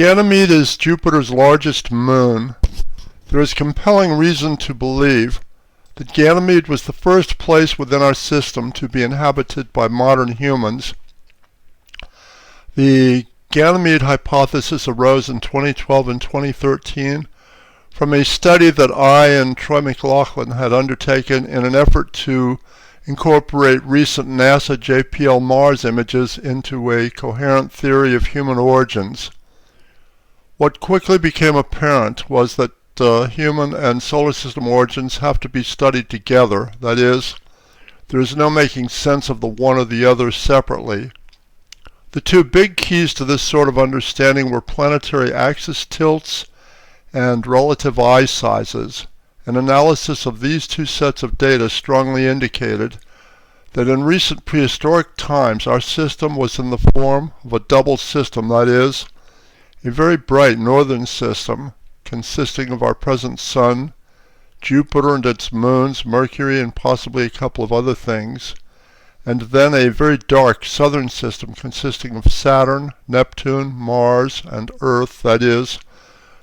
Ganymede is Jupiter's largest moon. There is compelling reason to believe that Ganymede was the first place within our system to be inhabited by modern humans. The Ganymede hypothesis arose in 2012 and 2013 from a study that I and Troy McLaughlin had undertaken in an effort to incorporate recent NASA JPL Mars images into a coherent theory of human origins. What quickly became apparent was that human and solar system origins have to be studied together. That is, there is no making sense of the one or the other separately. The two big keys to this sort of understanding were planetary axis tilts and relative eye sizes. An analysis of these two sets of data strongly indicated that in recent prehistoric times our system was in the form of a double system, that is, a very bright northern system consisting of our present Sun, Jupiter and its moons, Mercury and possibly a couple of other things, and then a very dark southern system consisting of Saturn, Neptune, Mars, and Earth, that is,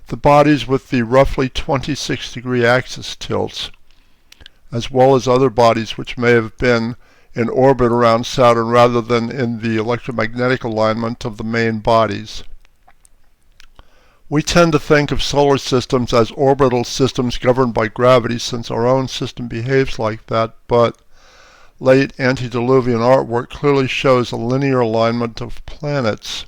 the bodies with the roughly 26-degree axis tilts, as well as other bodies which may have been in orbit around Saturn rather than in the electromagnetic alignment of the main bodies. We tend to think of solar systems as orbital systems governed by gravity, since our own system behaves like that, but late antediluvian artwork clearly shows a linear alignment of planets.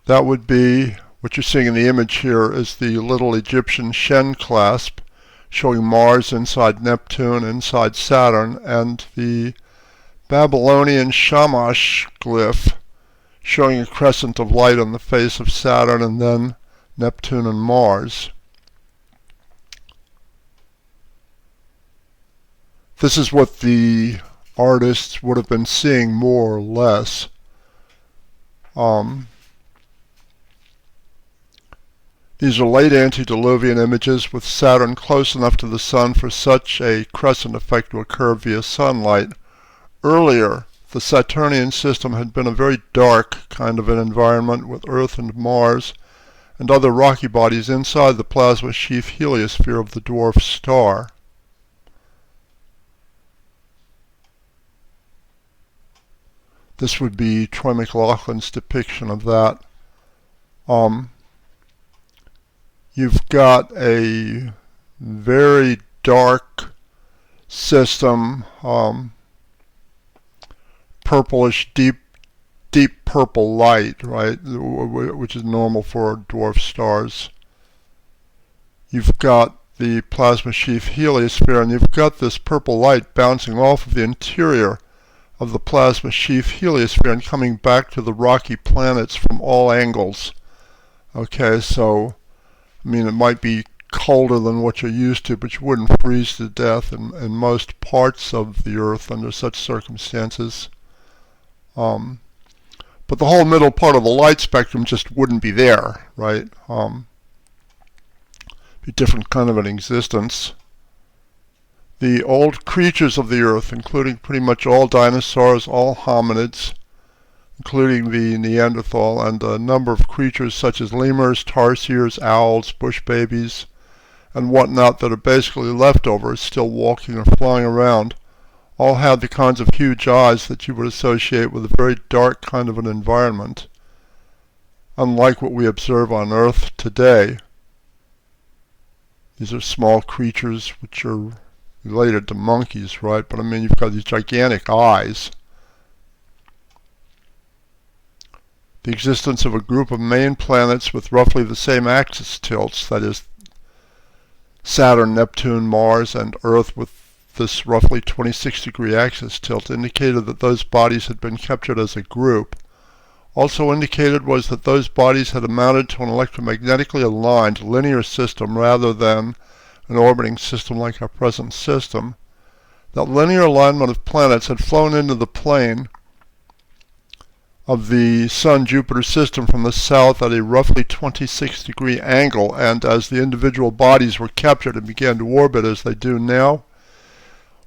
That would be, what you're seeing in the image here is the little Egyptian Shen clasp, showing Mars inside Neptune, inside Saturn, and the Babylonian Shamash glyph, showing a crescent of light on the face of Saturn and then Neptune and Mars. This is what the artists would have been seeing more or less. These are late antediluvian images with Saturn close enough to the Sun for such a crescent effect to occur via sunlight. Earlier, the Saturnian system had been a very dark kind of an environment with Earth and Mars and other rocky bodies inside the plasma sheath heliosphere of the dwarf star. This would be Troy McLaughlin's depiction of that. You've got a very dark system, purplish, deep purple light, right, which is normal for dwarf stars. You've got the plasma sheath heliosphere, and you've got this purple light bouncing off of the interior of the plasma sheath heliosphere and coming back to the rocky planets from all angles. Okay, so I mean, it might be colder than what you're used to, but you wouldn't freeze to death in most parts of the Earth under such circumstances. But the whole middle part of the light spectrum just wouldn't be there, right? Be a different kind of an existence. The old creatures of the Earth, including pretty much all dinosaurs, all hominids, including the Neanderthal, and a number of creatures such as lemurs, tarsiers, owls, bush babies, and whatnot that are basically leftovers still walking or flying around, all had the kinds of huge eyes that you would associate with a very dark kind of an environment, unlike what we observe on Earth today. These are small creatures which are related to monkeys, right? But I mean, you've got these gigantic eyes. The existence of a group of main planets with roughly the same axis tilts, that is, Saturn, Neptune, Mars, and Earth with this roughly 26-degree axis tilt, indicated that those bodies had been captured as a group. Also indicated was that those bodies had amounted to an electromagnetically aligned linear system rather than an orbiting system like our present system. That linear alignment of planets had flown into the plane of the Sun-Jupiter system from the south at a roughly 26-degree angle, and as the individual bodies were captured and began to orbit as they do now,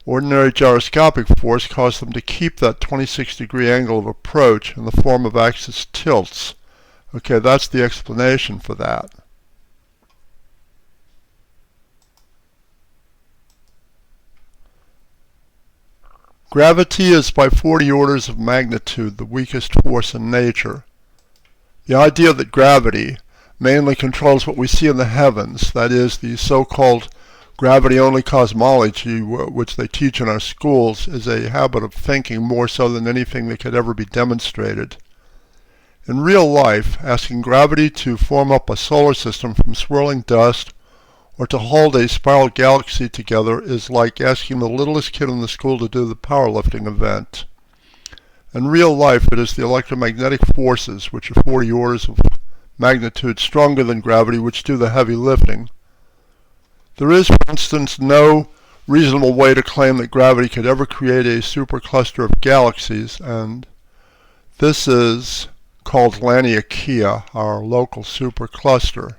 Ordinary gyroscopic force caused them to keep that 26-degree angle of approach in the form of axis tilts. Okay, that's the explanation for that. Gravity is by 40 orders of magnitude the weakest force in nature. The idea that gravity mainly controls what we see in the heavens, that is, the so-called gravity-only cosmology which they teach in our schools, is a habit of thinking more so than anything that could ever be demonstrated. In real life, asking gravity to form up a solar system from swirling dust or to hold a spiral galaxy together is like asking the littlest kid in the school to do the powerlifting event. In real life, it is the electromagnetic forces, which are 40 orders of magnitude stronger than gravity, which do the heavy lifting. There is, for instance, no reasonable way to claim that gravity could ever create a supercluster of galaxies, and this is called Laniakea, our local supercluster.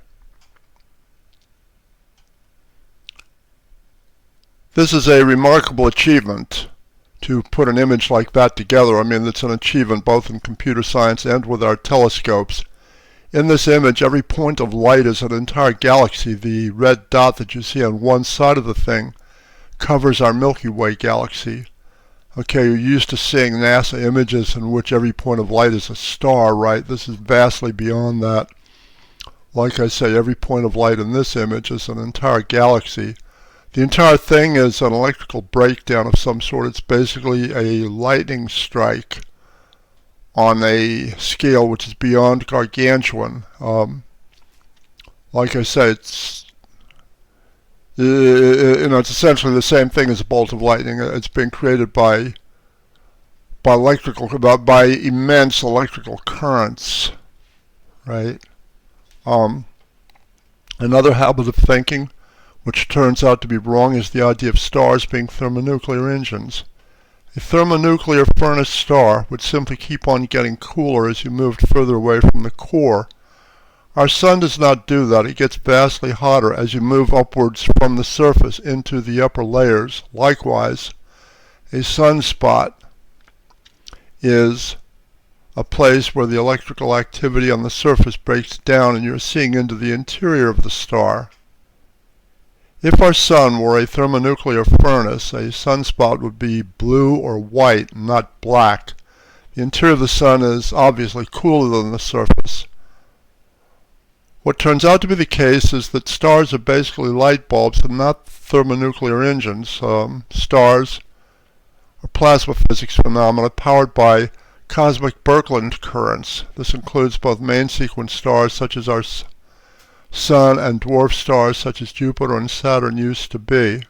This is a remarkable achievement to put an image like that together. I mean, it's an achievement both in computer science and with our telescopes. In this image, every point of light is an entire galaxy. The red dot that you see on one side of the thing covers our Milky Way galaxy. Okay, you're used to seeing NASA images in which every point of light is a star, right? This is vastly beyond that. Like I say, every point of light in this image is an entire galaxy. The entire thing is an electrical breakdown of some sort. It's basically a lightning strike on a scale which is beyond gargantuan. Like I say, it's essentially the same thing as a bolt of lightning. It's been created by immense electrical currents, right? Another habit of thinking, which turns out to be wrong, is the idea of stars being thermonuclear engines. A thermonuclear furnace star would simply keep on getting cooler as you moved further away from the core. Our sun does not do that. It gets vastly hotter as you move upwards from the surface into the upper layers. Likewise, a sunspot is a place where the electrical activity on the surface breaks down and you're seeing into the interior of the star. If our sun were a thermonuclear furnace, a sunspot would be blue or white, not black. The interior of the sun is obviously cooler than the surface. What turns out to be the case is that stars are basically light bulbs and not thermonuclear engines. Stars are plasma physics phenomena powered by cosmic Birkeland currents. This includes both main sequence stars such as our Sun and dwarf stars such as Jupiter and Saturn used to be.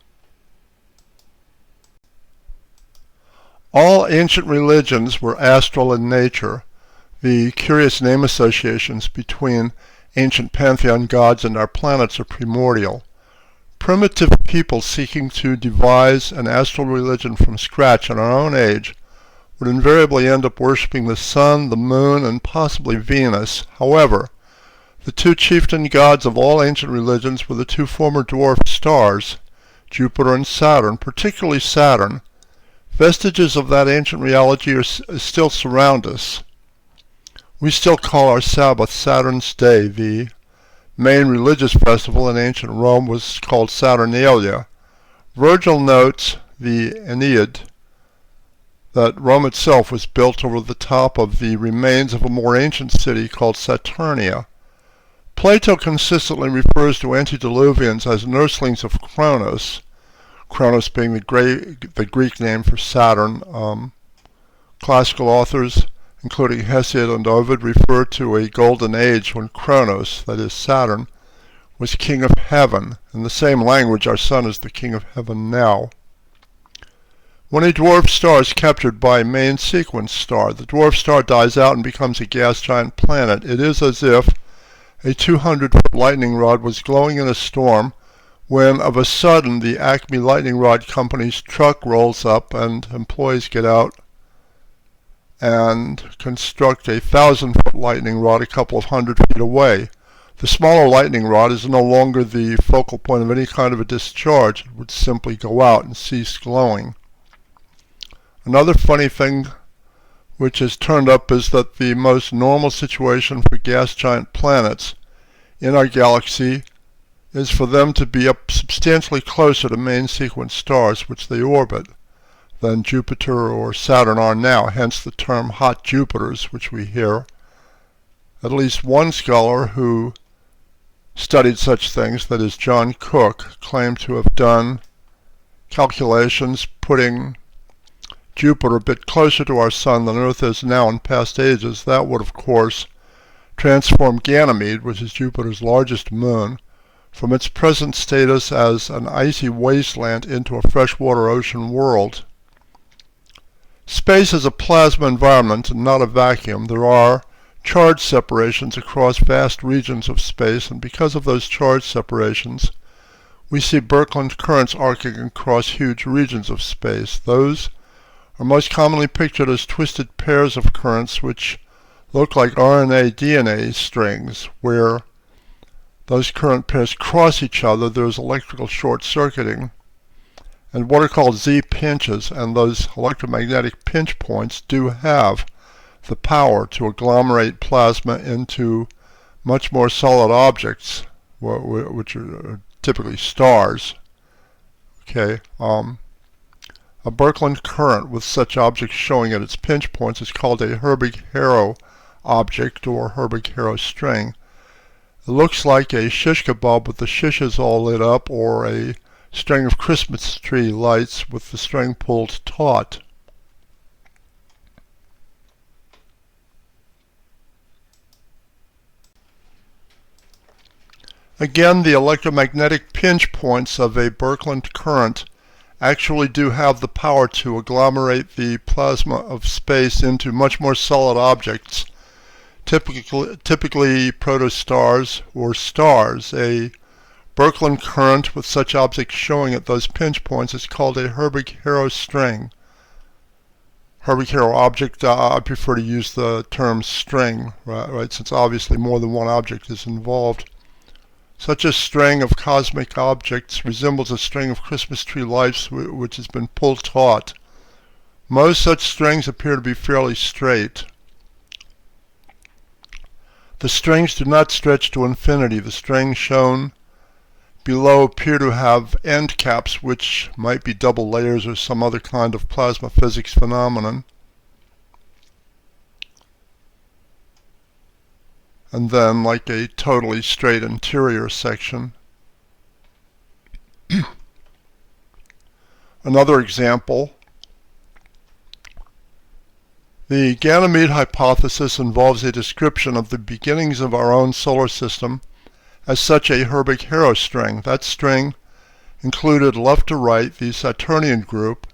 All ancient religions were astral in nature. The curious name associations between ancient pantheon gods and our planets are primordial. Primitive people seeking to devise an astral religion from scratch in our own age would invariably end up worshipping the sun, the moon, and possibly Venus. However, the two chieftain gods of all ancient religions were the two former dwarf stars, Jupiter and Saturn, particularly Saturn. Vestiges of that ancient reality still surround us. We still call our Sabbath Saturn's Day. The main religious festival in ancient Rome was called Saturnalia. Virgil notes, the Aeneid, that Rome itself was built over the top of the remains of a more ancient city called Saturnia. Plato consistently refers to antediluvians as nurslings of Kronos, Kronos being the Greek name for Saturn. Classical authors, including Hesiod and Ovid, refer to a golden age when Kronos, that is Saturn, was king of heaven. In the same language, our sun is the king of heaven now. When a dwarf star is captured by a main sequence star, the dwarf star dies out and becomes a gas giant planet. It is as if a 200-foot lightning rod was glowing in a storm when of a sudden the Acme Lightning Rod Company's truck rolls up and employees get out and construct a 1,000-foot lightning rod a couple of hundred feet away. The smaller lightning rod is no longer the focal point of any kind of a discharge. It would simply go out and cease glowing. Another funny thing which has turned up is that the most normal situation for gas giant planets in our galaxy is for them to be up substantially closer to main sequence stars which they orbit than Jupiter or Saturn are now, hence the term hot Jupiters which we hear. At least one scholar who studied such things, that is John Cook, claimed to have done calculations putting Jupiter a bit closer to our Sun than Earth is now in past ages. That would, of course, transform Ganymede, which is Jupiter's largest moon, from its present status as an icy wasteland into a freshwater ocean world. Space is a plasma environment and not a vacuum. There are charge separations across vast regions of space, and because of those charge separations, we see Birkeland currents arcing across huge regions of space. Those are most commonly pictured as twisted pairs of currents which look like RNA-DNA strings. Where those current pairs cross each other, there's electrical short-circuiting, and what are called Z-pinches, and those electromagnetic pinch points do have the power to agglomerate plasma into much more solid objects, which are typically stars. Okay, a Birkeland current with such objects showing at its pinch points is called a Herbig-Haro object or Herbig-Haro string. It looks like a shish kebab with the shishes all lit up, or a string of Christmas tree lights with the string pulled taut. Again, the electromagnetic pinch points of a Birkeland current actually do have the power to agglomerate the plasma of space into much more solid objects, typically protostars or stars. A Birkeland current with such objects showing at those pinch points is called a Herbig-Haro string. Herbig-Haro object, I prefer to use the term string, right, since obviously more than one object is involved. Such a string of cosmic objects resembles a string of Christmas tree lights which has been pulled taut. Most such strings appear to be fairly straight. The strings do not stretch to infinity. The strings shown below appear to have end caps which might be double layers or some other kind of plasma physics phenomenon. And then, like a totally straight interior section. Another example, the Ganymede hypothesis involves a description of the beginnings of our own solar system as such a Herbig-Haro string. That string included left to right the Saturnian group,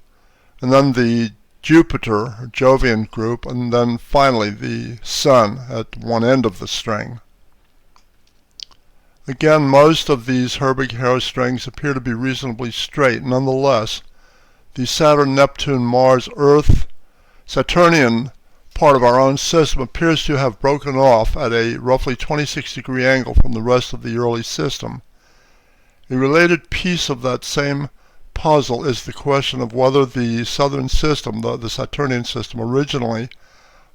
and then the Jupiter, or Jovian group, and then finally the Sun at one end of the string. Again, most of these Herbig-Haro strings appear to be reasonably straight. Nonetheless, the Saturn, Neptune, Mars, Earth, Saturnian part of our own system appears to have broken off at a roughly 26-degree angle from the rest of the early system. A related piece of that same puzzle is the question of whether the southern system, the Saturnian system, originally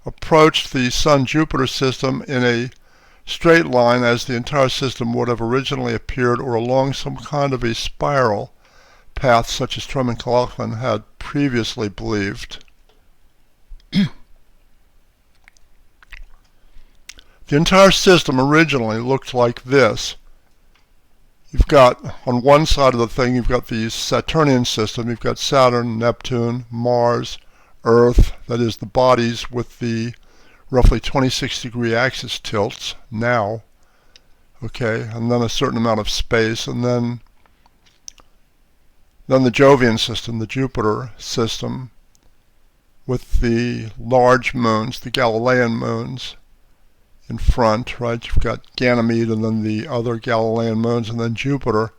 approached the Sun-Jupiter system in a straight line as the entire system would have originally appeared, or along some kind of a spiral path such as Troy McLaughlin had previously believed. The entire system originally looked like this. You've got, on one side of the thing, you've got the Saturnian system. You've got Saturn, Neptune, Mars, Earth, that is the bodies with the roughly 26-degree axis tilts now, okay, and then a certain amount of space, and then the Jovian system, the Jupiter system, with the large moons, the Galilean moons, in front, right? You've got Ganymede and then the other Galilean moons and then Jupiter,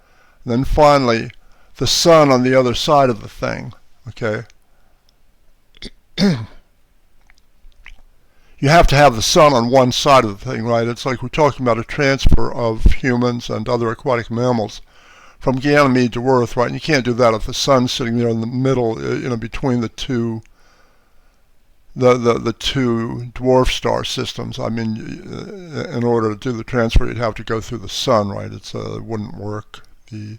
and then finally the Sun on the other side of the thing, okay? you have to have the sun on one side of the thing, right? It's like we're talking about a transfer of humans and other aquatic mammals from Ganymede to Earth, right? And you can't do that if the sun's sitting there in the middle, between the two dwarf star systems. I mean, in order to do the transfer, you'd have to go through the sun, right? It wouldn't work. The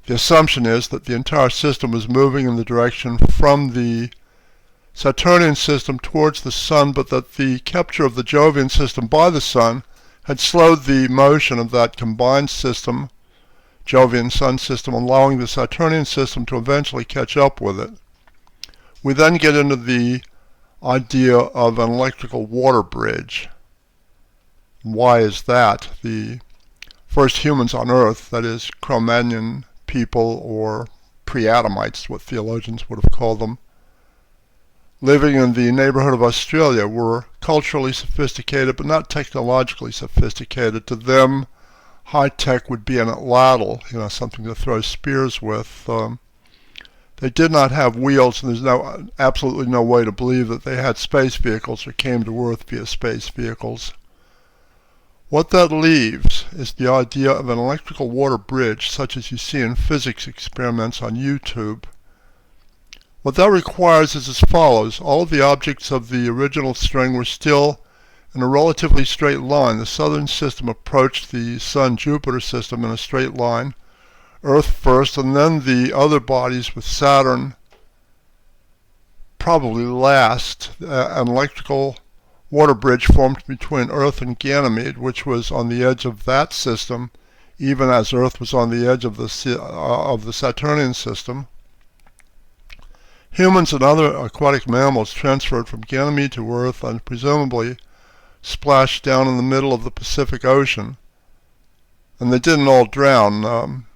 assumption is that the entire system was moving in the direction from the Saturnian system towards the sun, but that the capture of the Jovian system by the sun had slowed the motion of that combined system, Jovian sun system, allowing the Saturnian system to eventually catch up with it. We then get into the idea of an electrical water bridge. Why is that? The first humans on Earth, that is Cro-Magnon people, or pre-Adamites, what theologians would have called them, living in the neighborhood of Australia, were culturally sophisticated but not technologically sophisticated. To them, high tech would be an atlatl, something to throw spears with. They did not have wheels, and there's absolutely no way to believe that they had space vehicles or came to Earth via space vehicles. What that leaves is the idea of an electrical water bridge, such as you see in physics experiments on YouTube. What that requires is as follows. All of the objects of the original string were still in a relatively straight line. The southern system approached the Sun-Jupiter system in a straight line, Earth first, and then the other bodies with Saturn probably last. An electrical water bridge formed between Earth and Ganymede, which was on the edge of that system, even as Earth was on the edge of the Saturnian system. Humans and other aquatic mammals transferred from Ganymede to Earth and presumably splashed down in the middle of the Pacific Ocean. And they didn't all drown.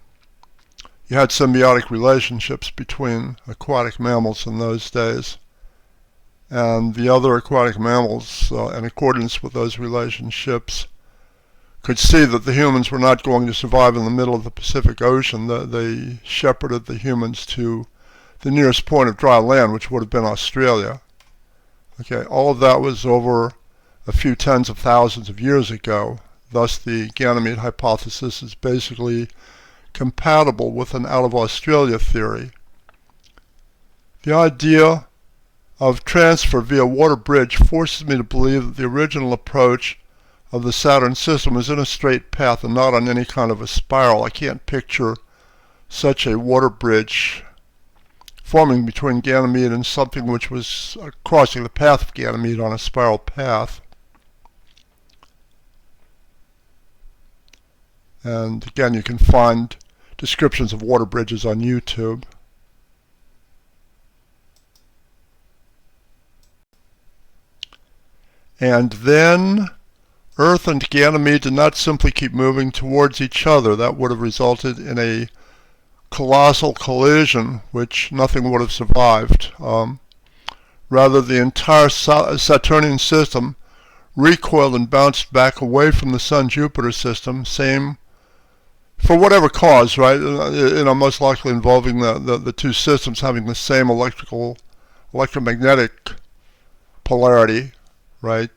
You had symbiotic relationships between aquatic mammals in those days. And the other aquatic mammals, in accordance with those relationships, could see that the humans were not going to survive in the middle of the Pacific Ocean. They shepherded the humans to the nearest point of dry land, which would have been Australia. Okay, all of that was over a few tens of thousands of years ago. Thus, the Ganymede hypothesis is basically compatible with an out-of-Australia theory. The idea of transfer via water bridge forces me to believe that the original approach of the Saturn system was in a straight path and not on any kind of a spiral. I can't picture such a water bridge forming between Ganymede and something which was crossing the path of Ganymede on a spiral path. And again, you can find descriptions of water bridges on YouTube. And then Earth and Ganymede did not simply keep moving towards each other. That would have resulted in a colossal collision, which nothing would have survived. Rather, the entire Saturnian system recoiled and bounced back away from the Sun-Jupiter system, same, for whatever cause, right? Most likely involving the two systems having the same electromagnetic polarity, right?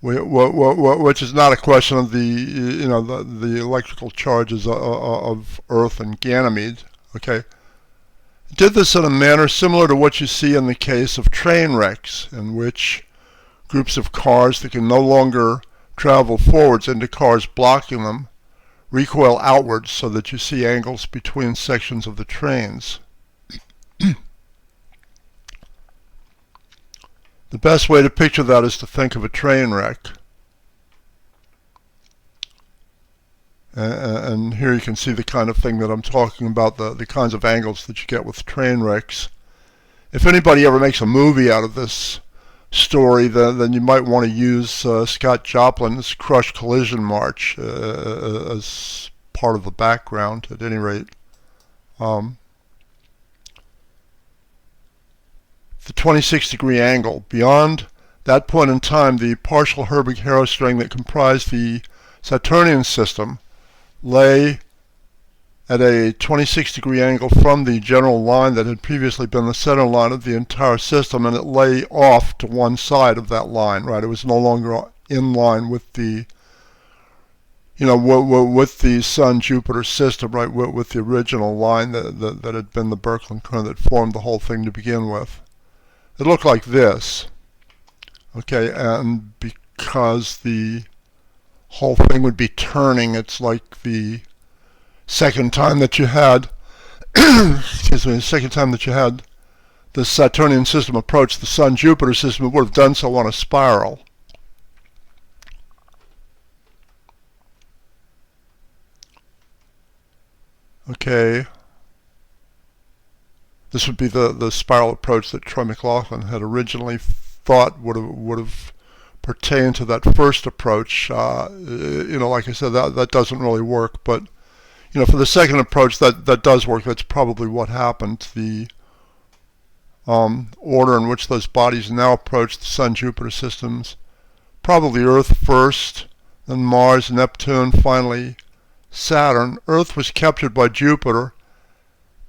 Which is not a question of the electrical charges of Earth and Ganymede. Okay, it did this in a manner similar to what you see in the case of train wrecks, in which groups of cars that can no longer travel forwards into cars blocking them recoil outwards so that you see angles between sections of the trains. The best way to picture that is to think of a train wreck. And here you can see the kind of thing that I'm talking about, the kinds of angles that you get with train wrecks. If anybody ever makes a movie out of this story, then you might want to use Scott Joplin's Crush Collision March as part of the background, at any rate. The 26-degree angle. Beyond that point in time, the partial Herbig-Haro string that comprised the Saturnian system lay at a 26-degree angle from the general line that had previously been the center line of the entire system, and it lay off to one side of that line, right? It was no longer in line with the, with the Sun-Jupiter system, right? With the original line that had been the Birkeland current that formed the whole thing to begin with. It looked like this, okay, and because the whole thing would be turning, it's like the second time that you had the second time that you had the Saturnian system approach the Sun-Jupiter system, it would have done so on a spiral. Okay, this would be the spiral approach that Troy McLaughlin had originally thought would have pertained to that first approach. Like I said, that doesn't really work, but for the second approach, that does work. That's probably what happened. The order in which those bodies now approach the Sun-Jupiter systems, probably Earth first, then Mars, Neptune, finally Saturn. Earth was captured by Jupiter,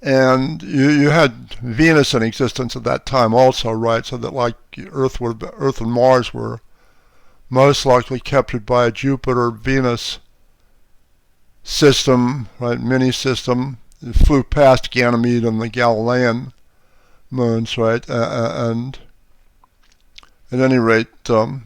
and you had Venus in existence at that time also, right? So that like Earth and Mars were most likely captured by a Jupiter-Venus system, right, mini-system. It flew past Ganymede and the Galilean moons, right, and at any rate, it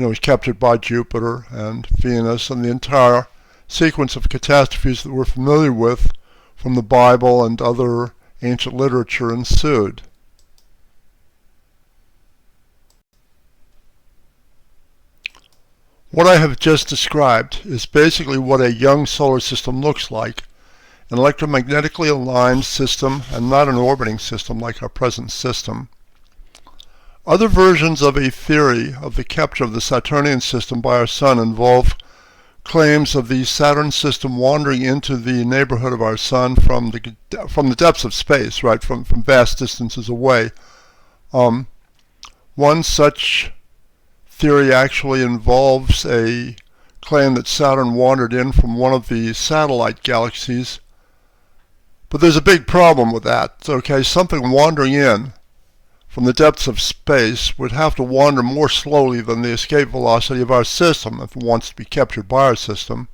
was captured by Jupiter and Venus, and the entire sequence of catastrophes that we're familiar with from the Bible and other ancient literature ensued. What I have just described is basically what a young solar system looks like, an electromagnetically aligned system and not an orbiting system like our present system. Other versions of a theory of the capture of the Saturnian system by our Sun involve claims of the Saturn system wandering into the neighborhood of our Sun from the depths of space, right, from vast distances away. One such theory actually involves a claim that Saturn wandered in from one of the satellite galaxies. But there's a big problem with that. Okay, something wandering in from the depths of space would have to wander more slowly than the escape velocity of our system if it wants to be captured by our system.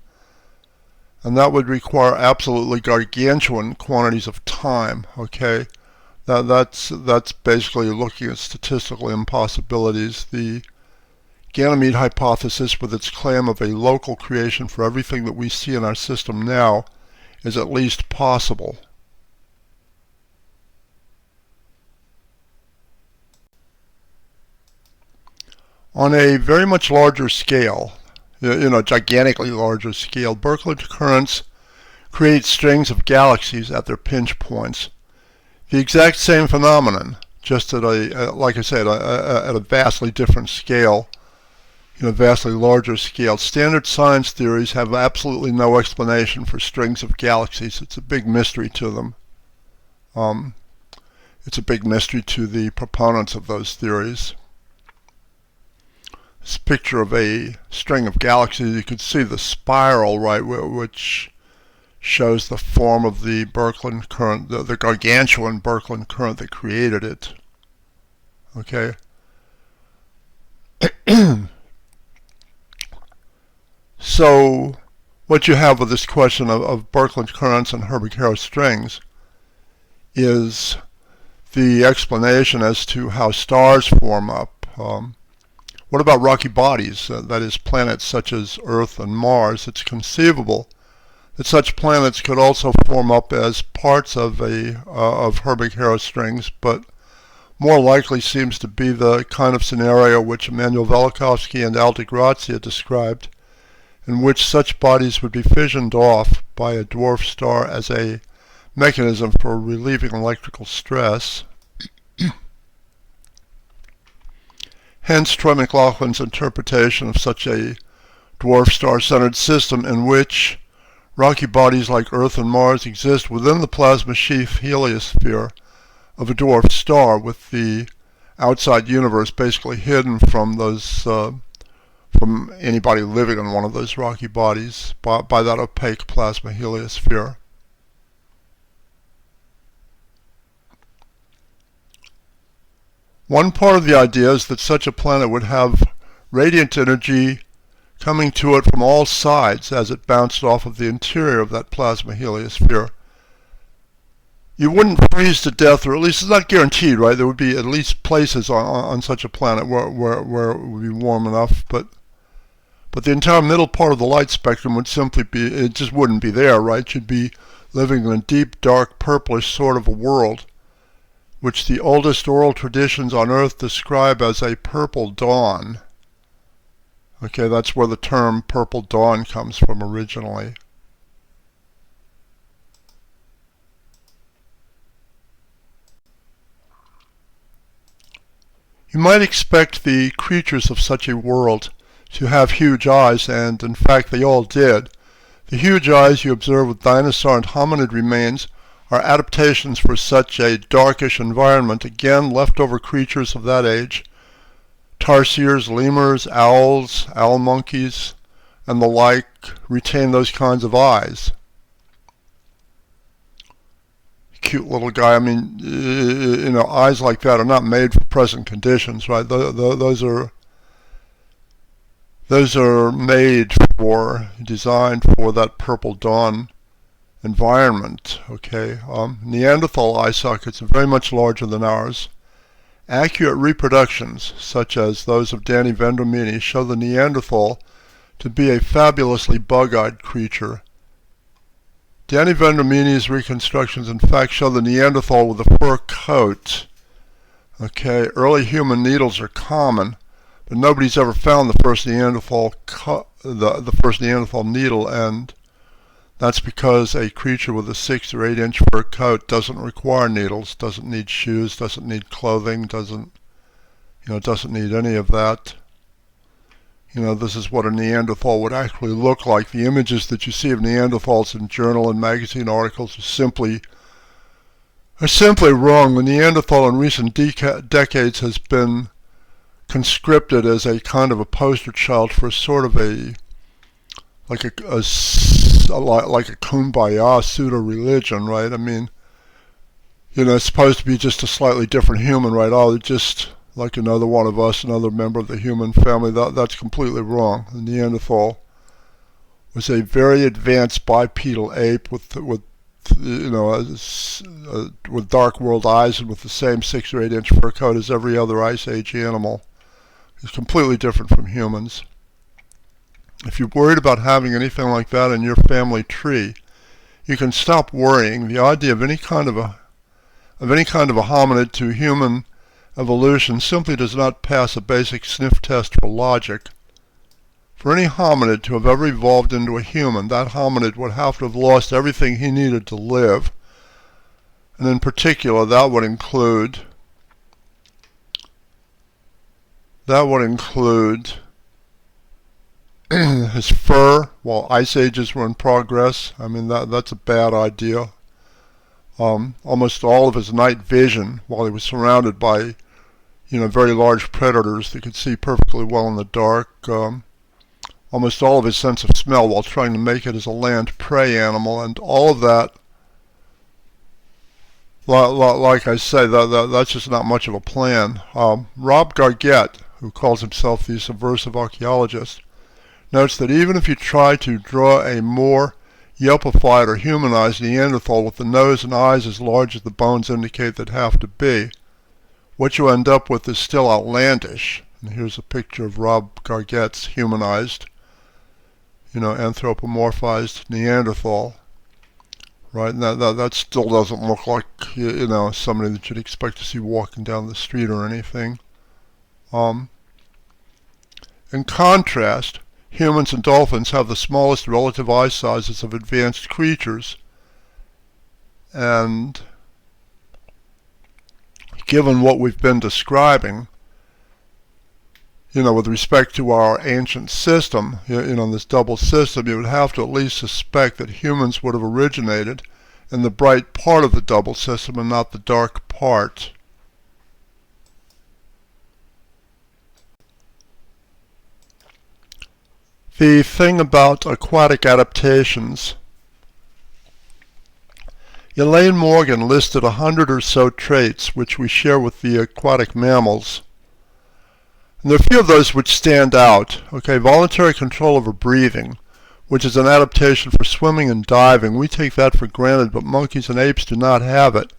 And that would require absolutely gargantuan quantities of time, okay? That's basically looking at statistical impossibilities. The Ganymede hypothesis, with its claim of a local creation for everything that we see in our system now, is at least possible. On a very much larger scale, gigantically larger scale, Birkeland currents create strings of galaxies at their pinch points. The exact same phenomenon, just at like I said, at a vastly different scale, vastly larger scale. Standard science theories have absolutely no explanation for strings of galaxies. It's a big mystery to them. It's a big mystery to the proponents of those theories. This picture of a string of galaxies, you can see the spiral, right, which shows the form of the Birkeland current, the gargantuan Birkeland current that created it. Okay. So what you have with this question of Birkeland currents and Herbig-Haro strings is the explanation as to how stars form up. What about rocky bodies, that is planets such as Earth and Mars? It's conceivable that such planets could also form up as parts of Herbig-Haro strings, but more likely seems to be the kind of scenario which Immanuel Velikovsky and Al deGrazia described, in which such bodies would be fissioned off by a dwarf star as a mechanism for relieving electrical stress. Hence Troy McLaughlin's interpretation of such a dwarf star-centered system in which rocky bodies like Earth and Mars exist within the plasma sheath heliosphere of a dwarf star, with the outside universe basically hidden from those from anybody living on one of those rocky bodies by that opaque plasma heliosphere. One part of the idea is that such a planet would have radiant energy coming to it from all sides as it bounced off of the interior of that plasma heliosphere. You wouldn't freeze to death, or at least it's not guaranteed, right? There would be at least places on such a planet where it would be warm enough, but the entire middle part of the light spectrum would simply be, it just wouldn't be there, right? You'd be living in a deep, dark, purplish sort of a world, which the oldest oral traditions on Earth describe as a purple dawn. Okay, that's where the term purple dawn comes from originally. You might expect the creatures of such a world to have huge eyes, and in fact they all did. The huge eyes you observe with dinosaur and hominid remains are adaptations for such a darkish environment, again leftover creatures of that age. Tarsiers, lemurs, owls, owl monkeys, and the like retain those kinds of eyes. Cute little guy. I mean, you know, eyes like that are not made for present conditions, right? Those are made for, designed for that purple dawn environment. Okay, Neanderthal eye sockets are very much larger than ours. Accurate reproductions, such as those of Danny Vendramini, show the Neanderthal to be a fabulously bug-eyed creature. Danny Vendramini's reconstructions in fact show the Neanderthal with a fur coat. Okay, early human needles are common, but nobody's ever found the first Neanderthal the first Neanderthal needle, and that's because a creature with a 6 or 8 inch fur coat doesn't require needles, doesn't need shoes, doesn't need clothing, doesn't need any of that. You know, this is what a Neanderthal would actually look like. The images that you see of Neanderthals in journal and magazine articles are simply wrong. The Neanderthal in recent decades has been conscripted as a kind of a poster child for sort of like a kumbaya pseudo-religion, right? I mean, you know, it's supposed to be just a slightly different human, right? Oh, they're just like another one of us, another member of the human family. That's completely wrong. The Neanderthal was a very advanced bipedal ape with dark world eyes and with the same 6 or 8 inch fur coat as every other Ice Age animal. It's completely different from humans. If you're worried about having anything like that in your family tree, you can stop worrying. The idea of any kind of a hominid to human evolution simply does not pass a basic sniff test for logic. For any hominid to have ever evolved into a human, that hominid would have to have lost everything he needed to live. And in particular, that would include his fur while ice ages were in progress. I mean, that's a bad idea. Almost all of his night vision while he was surrounded by very large predators that could see perfectly well in the dark. Almost all of his sense of smell while trying to make it as a land prey animal, and all of that, like I say, that's just not much of a plan. Rob Gargett, who calls himself the subversive archaeologist, notes that even if you try to draw a more yelpified or humanized Neanderthal with the nose and eyes as large as the bones indicate they'd have to be, what you end up with is still outlandish. And here's a picture of Rob Gargett's humanized, anthropomorphized Neanderthal. Right, and that still doesn't look like, somebody that you'd expect to see walking down the street or anything. In contrast, humans and dolphins have the smallest relative eye sizes of advanced creatures. And given what we've been describing, with respect to our ancient system, this double system, you would have to at least suspect that humans would have originated in the bright part of the double system and not the dark part. The thing about aquatic adaptations, Elaine Morgan listed 100 or so traits which we share with the aquatic mammals. And there are a few of those which stand out. Okay, voluntary control over breathing, which is an adaptation for swimming and diving. We take that for granted, but monkeys and apes do not have it.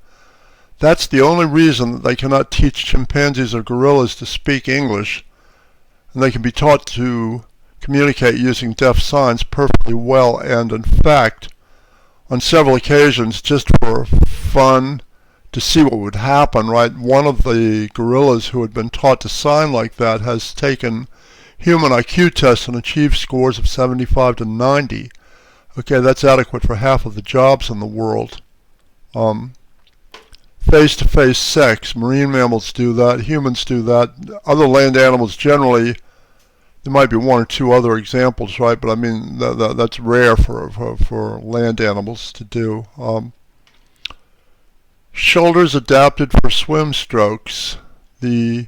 That's the only reason that they cannot teach chimpanzees or gorillas to speak English, and they can be taught to communicate using deaf signs perfectly well, and in fact, on several occasions, just for fun, to see what would happen, right? One of the gorillas who had been taught to sign like that has taken human IQ tests and achieved scores of 75 to 90. Okay, that's adequate for half of the jobs in the world. Face-to-face sex, marine mammals do that, humans do that. Other land animals generally, there might be one or two other examples, right? But I mean, that's rare for land animals to do. Shoulders adapted for swim strokes. The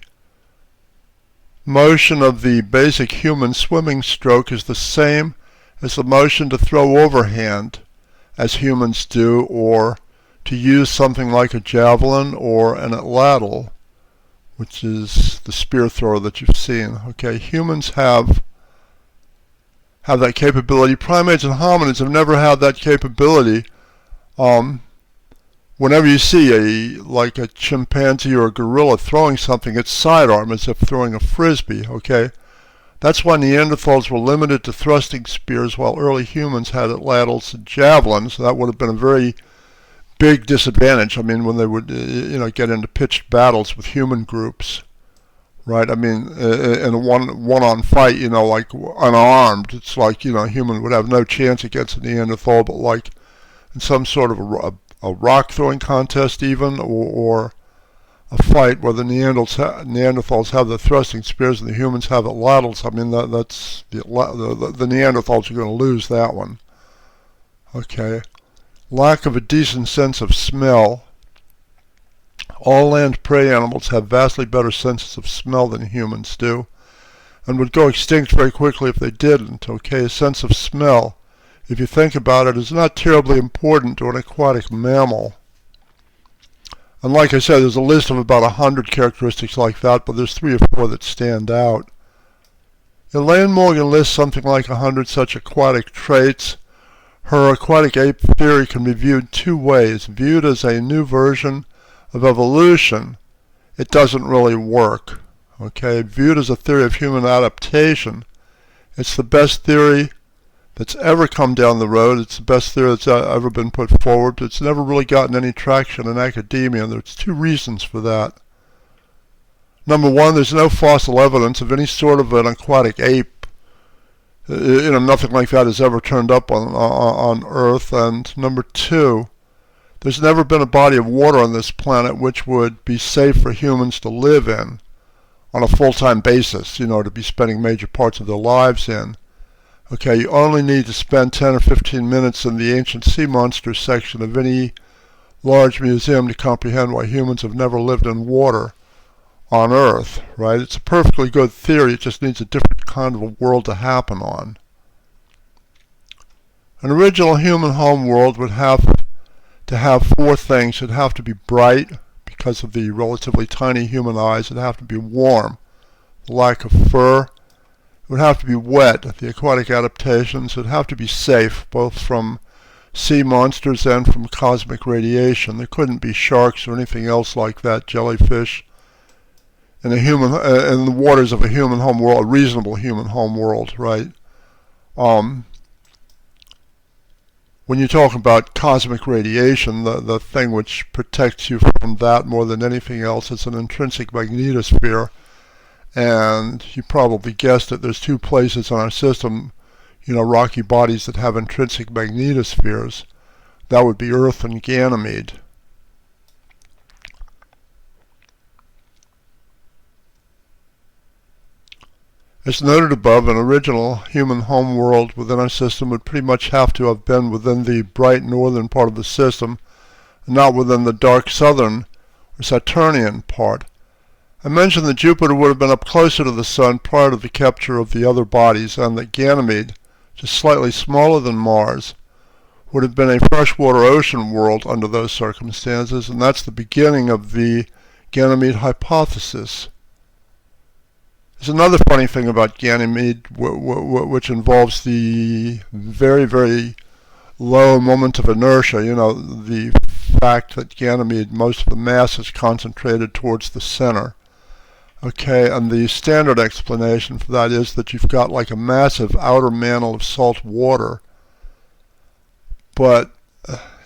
motion of the basic human swimming stroke is the same as the motion to throw overhand as humans do, or to use something like a javelin or an atlatl, which is the spear thrower that you've seen. Okay, humans have that capability. Primates and hominids have never had that capability. Whenever you see like a chimpanzee or a gorilla throwing something, it's sidearm, as if throwing a frisbee. Okay, that's why Neanderthals were limited to thrusting spears, while early humans had atlatls and javelins. That would have been a very big disadvantage. I mean, when they would get into pitched battles with human groups, right? I mean, in a one-on fight, like unarmed, it's like a human would have no chance against a Neanderthal. But like in some sort of a rock throwing contest, even, or a fight where the Neanderthals have the thrusting spears and the humans have atlatls, I mean, that's the Neanderthals are going to lose that one. Okay. Lack of a decent sense of smell. All land prey animals have vastly better senses of smell than humans do, and would go extinct very quickly if they didn't. Okay, a sense of smell, if you think about it, is not terribly important to an aquatic mammal. And like I said, there's a list of about 100 characteristics like that, but there's 3 or 4 that stand out. Elaine Morgan lists something like 100 such aquatic traits. Her aquatic ape theory can be viewed 2 ways. Viewed as a new version of evolution, it doesn't really work. Okay, viewed as a theory of human adaptation, it's the best theory that's ever come down the road. It's the best theory that's ever been put forward, but it's never really gotten any traction in academia, and there's 2 reasons for that. Number 1, there's no fossil evidence of any sort of an aquatic ape. Nothing like that has ever turned up on Earth. And number 2, there's never been a body of water on this planet which would be safe for humans to live in on a full-time basis, to be spending major parts of their lives in. Okay, you only need to spend 10 or 15 minutes in the ancient sea monsters section of any large museum to comprehend why humans have never lived in water on Earth, right? It's a perfectly good theory, it just needs a different kind of a world to happen on. An original human home world would have to have 4 things. It'd have to be bright, because of the relatively tiny human eyes. It'd have to be warm, the lack of fur. It would have to be wet, the aquatic adaptations. It would have to be safe, both from sea monsters and from cosmic radiation. There couldn't be sharks or anything else like that, jellyfish, in the waters of a human home world, a reasonable human home world, right? When you talk about cosmic radiation, the thing which protects you from that more than anything else is an intrinsic magnetosphere. And you probably guessed it, there's 2 places in our system, rocky bodies that have intrinsic magnetospheres. That would be Earth and Ganymede. As noted above, an original human home world within our system would pretty much have to have been within the bright northern part of the system, and not within the dark southern or Saturnian part. I mentioned that Jupiter would have been up closer to the Sun prior to the capture of the other bodies, and that Ganymede, just slightly smaller than Mars, would have been a freshwater ocean world under those circumstances, and that's the beginning of the Ganymede hypothesis. There's another funny thing about Ganymede, which involves the very, very low moment of inertia. You know, the fact that Ganymede, most of the mass is concentrated towards the center. Okay, and the standard explanation for that is that you've got like a massive outer mantle of salt water. But,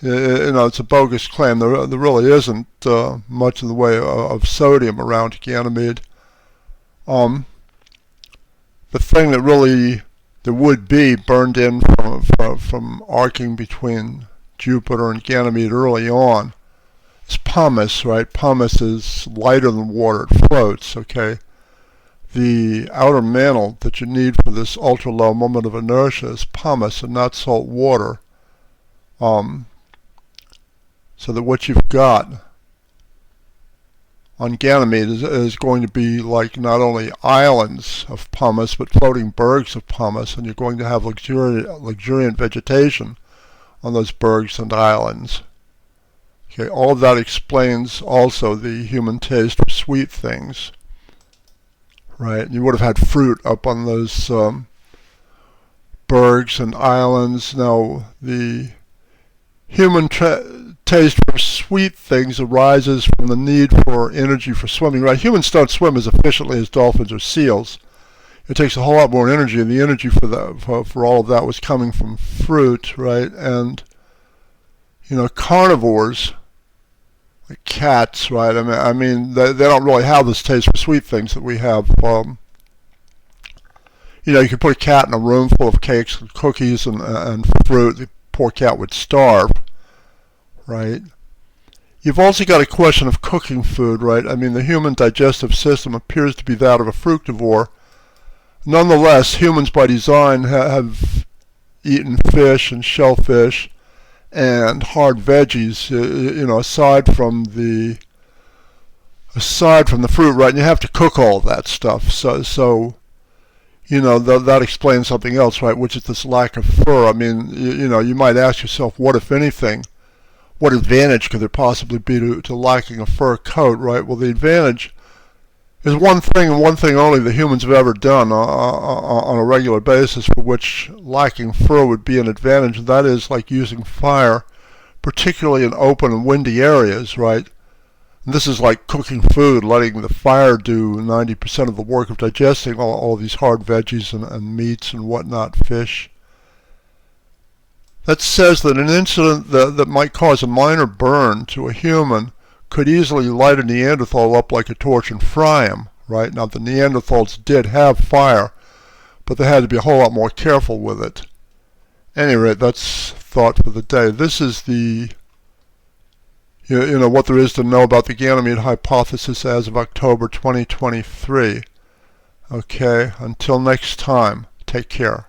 you know, it's a bogus claim. There really isn't much in the way of sodium around Ganymede. The thing that really there would be burned in from arcing between Jupiter and Ganymede early on is pumice, right? Pumice is lighter than water, it floats, okay? The outer mantle that you need for this ultra-low moment of inertia is pumice and not salt water. So that what you've got on Ganymede is going to be like not only islands of pumice but floating bergs of pumice, and you're going to have luxuriant vegetation on those bergs and islands. Okay, all of that explains also the human taste for sweet things, right? You would have had fruit up on those bergs and islands. Now, the human taste for sweet things arises from the need for energy for swimming, right? Humans don't swim as efficiently as dolphins or seals. It takes a whole lot more energy, and the energy for all of that was coming from fruit, right? And, you know, carnivores, like cats, right? I mean, they don't really have this taste for sweet things that we have. You know, you could put a cat in a room full of cakes and cookies and fruit. The poor cat would starve, right? You've also got a question of cooking food, right? I mean, the human digestive system appears to be that of a fructivore. Nonetheless, humans by design have eaten fish and shellfish and hard veggies, you know, aside from the fruit, right? And you have to cook all of that stuff. So you know, that explains something else, right? Which is this lack of fur. I mean, you know, you might ask yourself, what, if anything, what advantage could there possibly be to lacking a fur coat, right? Well, the advantage is one thing and one thing only that humans have ever done on a regular basis for which lacking fur would be an advantage, and that is like using fire, particularly in open and windy areas, right? And this is like cooking food, letting the fire do 90% of the work of digesting all these hard veggies and meats and whatnot, fish. That says that an incident that might cause a minor burn to a human could easily light a Neanderthal up like a torch and fry him, right? Now, the Neanderthals did have fire, but they had to be a whole lot more careful with it. Anyway, that's thought for the day. This is the, you know, what there is to know about the Ganymede hypothesis as of October 2023. Okay, until next time, take care.